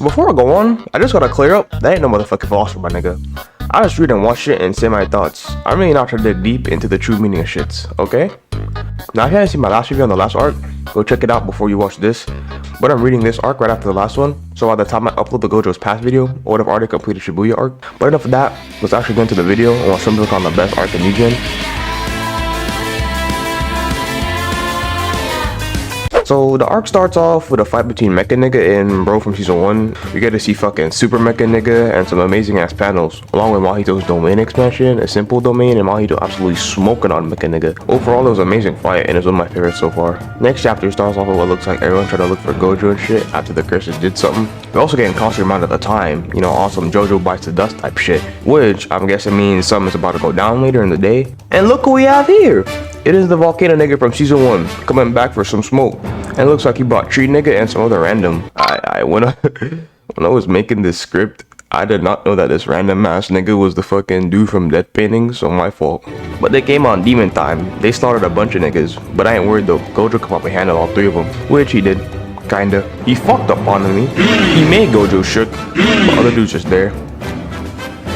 Before I go on, I just gotta clear up, that ain't no motherfucking philosopher, my nigga. I just read and watch shit and say my thoughts. I'm really not trying to dig deep into the true meaning of shits, okay? Now, if you haven't seen my last review on the last arc, go check it out before you watch this. But I'm reading this arc right after the last one, so by the time I upload the Gojo's past video, I would have already completed Shibuya arc. But enough of that, let's actually get into the video and watch something on the best arc in New Gen. So the arc starts off with a fight between Mecha Nigga and Bro from season 1. We get to see fucking Super Mecha Nigga and some amazing ass panels, along with Mahito's domain expansion, a simple domain, and Mahito absolutely smoking on Mecha Nigga. Overall, it was an amazing fight and it's one of my favorites so far. Next chapter starts off with what looks like everyone trying to look for Gojo and shit after the curses did something. We're also getting constant amount at the time, you know, awesome Jojo bites the dust type shit, which I'm guessing means something's about to go down later in the day. And look who we have here! It is the Volcano Nigga from season 1, coming back for some smoke. And it looks like he brought Tree Nigga and some other random. When I was making this script, I did not know that this random ass nigga was the fucking dude from Death Painting, so my fault. But they came on Demon Time. They slaughtered a bunch of niggas, but I ain't worried though. Gojo could probably handle all 3 of them, which he did. Kinda. He fucked up on me. He made Gojo shook, but other dudes just there.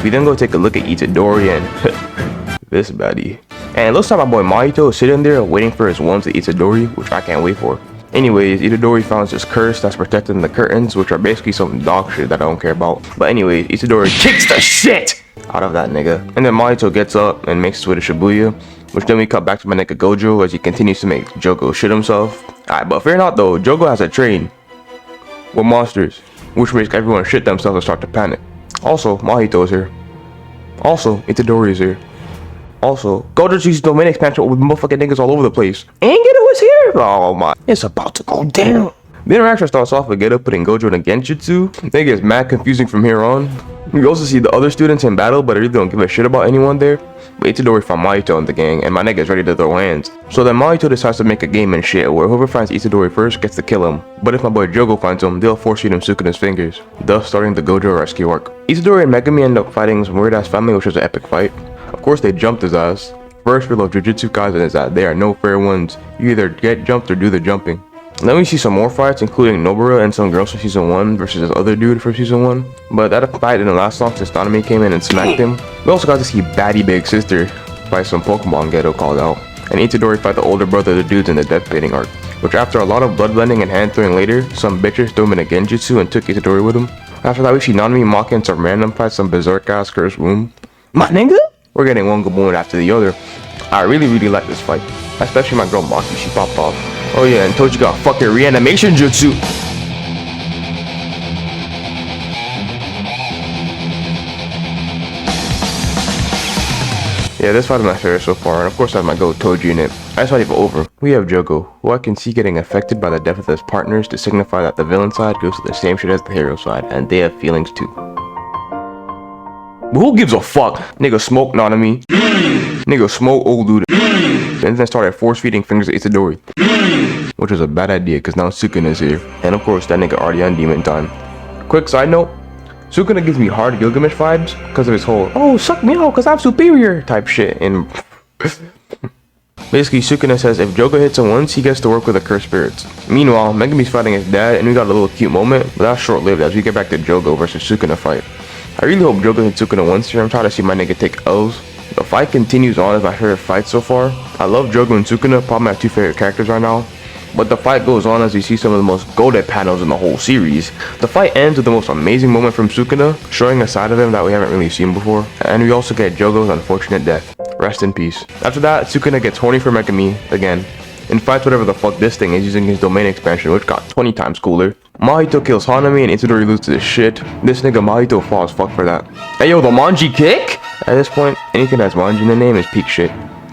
We then go take a look at Itadori and this baddie. And it looks like my boy Mahito is sitting there waiting for his ones to Itadori, which I can't wait for. Anyways, Itadori found this curse that's protecting the curtains, which are basically some dog shit that I don't care about. But anyways, Itadori kicks the shit out of that nigga. And then Mahito gets up and makes his way to Shibuya, which then we cut back to my nigga Gojo as he continues to make Jogo shit himself. Alright, but fear not though, Jogo has a train with monsters, which makes everyone shit themselves and start to panic. Also, Mahito is here. Also, Itadori is here. Also, Gojo's using domain expansion with motherfucking niggas all over the place. And Geto was here! Oh my, it's about to go down. The interaction starts off with Geto putting Gojo in a Genjutsu. Then it gets mad confusing from here on. We also see the other students in battle, but I really don't give a shit about anyone there. But Itadori found Mahito in the gang, and my nigga's ready to throw hands. So then Mahito decides to make a game and shit, where whoever finds Itadori first gets to kill him. But if my boy Jogo finds him, they'll force feed him Sukuna's fingers, thus starting the Gojo rescue arc. Itadori and Megumi end up fighting some weird ass family, which was an epic fight. Of course they jumped his ass. First rule of Jujutsu Kaisen is that there are no fair ones. You either get jumped or do the jumping. Then we see some more fights, including Nobara and some girls from season 1 versus this other dude from season 1. But that fight didn't last long since Nanami came in and smacked him. We also got to see Baddie Big Sister fight some Pokemon Geto called out. And Itadori fight the older brother of the dudes in the Death Painting arc. Which after a lot of bloodblending and hand throwing later, some bitches threw him in a Genjutsu and took Itadori with him. After that we see Nanami mocking some random fight, some berserk ass cursed womb. My nigga? We're getting one good moment after the other. I really like this fight. Especially my girl Maki, she popped off. Oh yeah, and Toji got fucking reanimation jutsu. Yeah, this fight is my favorite so far, and of course I have my girl Toji in it. That's not even over. We have Jogo, who I can see getting affected by the death of his partners to signify that the villain side goes to the same shit as the hero side, and they have feelings too. But who gives a fuck? Nigga smoke Nanami. Nigga smoke old dude. And then started force feeding fingers to Itadori. Which was a bad idea because now Sukuna is here. And of course that nigga already on Demon Time. Quick side note. Sukuna gives me hard Gilgamesh vibes because of his whole, oh suck me out because I'm superior type shit. And basically Sukuna says if Jogo hits him once, he gets to work with the cursed spirits. Meanwhile, Megumi's fighting his dad and we got a little cute moment, but that's short lived as we get back to Jogo versus Sukuna fight. I really hope Jogo hits Sukuna once here. I'm trying to see my nigga take L's. The fight continues on as my favorite fight so far. I love Jogo and Sukuna, probably my 2 favorite characters right now. But the fight goes on as we see some of the most goated panels in the whole series. The fight ends with the most amazing moment from Sukuna, showing a side of him that we haven't really seen before. And we also get Jogo's unfortunate death. Rest in peace. After that, Sukuna gets horny for Megumi again, and fights whatever the fuck this thing is using his domain expansion, which got 20 times cooler. Mahito kills Hanami and Itadori loses his shit. This nigga Mahito falls fuck for that. Hey yo, the Manji kick? At this point, anything that's Manji in the name is peak shit.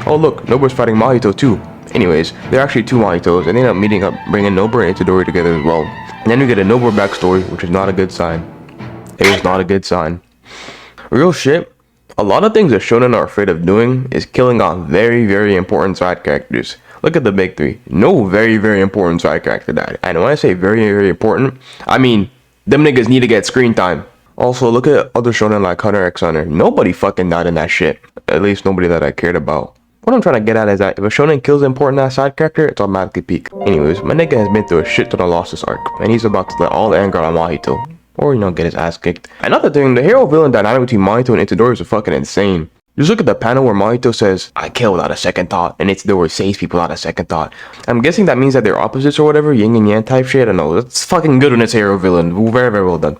Oh look, Nobara's fighting Mahito too. Anyways, there are actually 2 Mahitos, and they end up meeting up, bringing Nobara and Itadori together as well. And then we get a Nobara backstory, which is not a good sign. It is not a good sign. Real shit, a lot of things that shonen are afraid of doing is killing off very important side characters. Look at the big 3. No very important side character died. And when I say very important, I mean, them niggas need to get screen time. Also, look at other shonen like Hunter x Hunter. Nobody fucking died in that shit. At least nobody that I cared about. What I'm trying to get at is that if a shonen kills an important ass side character, it's automatically peak. Anyways, my nigga has been through a shit ton of losses arc, and he's about to let all the anger on Mahito. or, you know, get his ass kicked. Another thing, the hero-villain dynamic between Mahito and Itadori is fucking insane. Just look at the panel where Mahito says, I kill without a second thought, and Itadori saves people without a second thought. I'm guessing that means that they're opposites or whatever, yin and yang type shit, I don't know. It's fucking good when it's hero-villain. Very, very well done.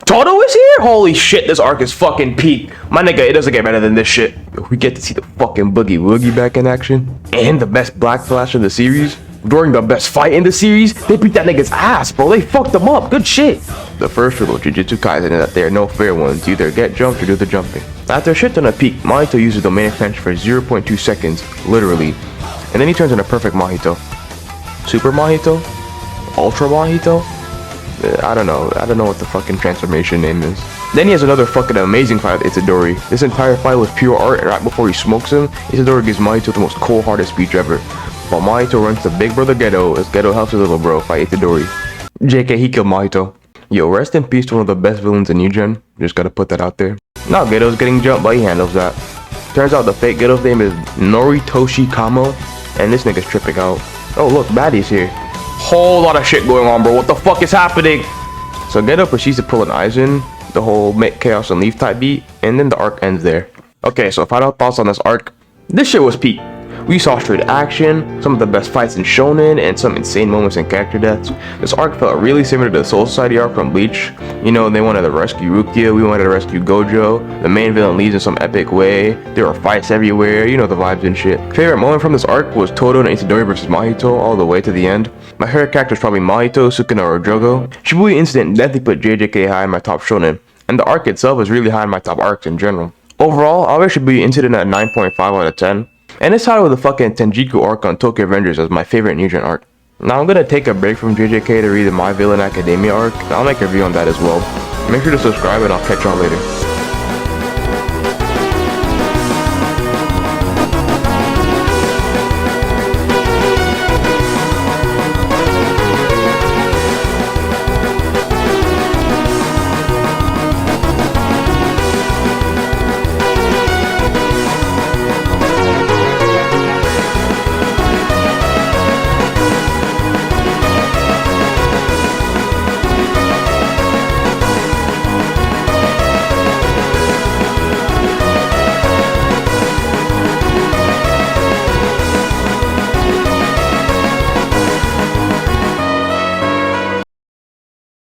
Todo is here? Holy shit, this arc is fucking peak. My nigga, it doesn't get better than this shit. We get to see the fucking Boogie Woogie back in action. And the best Black Flash in the series. During the best fight in the series, they beat that nigga's ass, bro. They fucked him up. Good shit. The first rule of Jujutsu Kaisen is that there are no fair ones. You either get jumped or do the jumping. After a shit ton of peak, Mahito uses domain expansion for 0.2 seconds, literally. And then he turns into perfect Mahito. Super Mahito? Ultra Mahito? I don't know what the fucking transformation name is. Then he has another fucking amazing fight with Itadori. This entire fight was pure art, and right before he smokes him, Itadori gives Mahito the most cold-hearted speech ever. While Mahito runs to Big Brother Geto, as Geto helps his little bro fight Itadori. JK, he killed Mahito. Yo, rest in peace to one of the best villains in New Gen. Just gotta put that out there. Now Geto's getting jumped, but he handles that. Turns out the fake Geto's name is Noritoshi Kamo, and this nigga's tripping out. Oh look, Baddie's here. Whole lot of shit going on, bro. What the fuck is happening? So Geto proceeds to pull an Aizen, the whole make chaos and leave type beat, and then the arc ends there. Okay, so final thoughts on this arc. This shit was peak. We saw straight action, some of the best fights in Shonen, and some insane moments and character deaths. This arc felt really similar to the Soul Society arc from Bleach. You know, they wanted to rescue Rukia, we wanted to rescue Gojo, the main villain leaves in some epic way, there were fights everywhere, you know the vibes and shit. Favorite moment from this arc was Todo and Itadori versus Mahito all the way to the end. My favorite character is probably Mahito, Sukuna, or Drogo. Shibuya Incident definitely put JJK high in my top Shonen, and the arc itself is really high in my top arcs in general. Overall, I'll rate Shibuya Incident at 9.5 out of 10. And it's tied with the fucking Tenjiku arc on Tokyo Avengers as my favorite New Gen arc. Now I'm gonna take a break from JJK to read the My Villain Academia arc, and I'll make a review on that as well. Make sure to subscribe and I'll catch y'all later.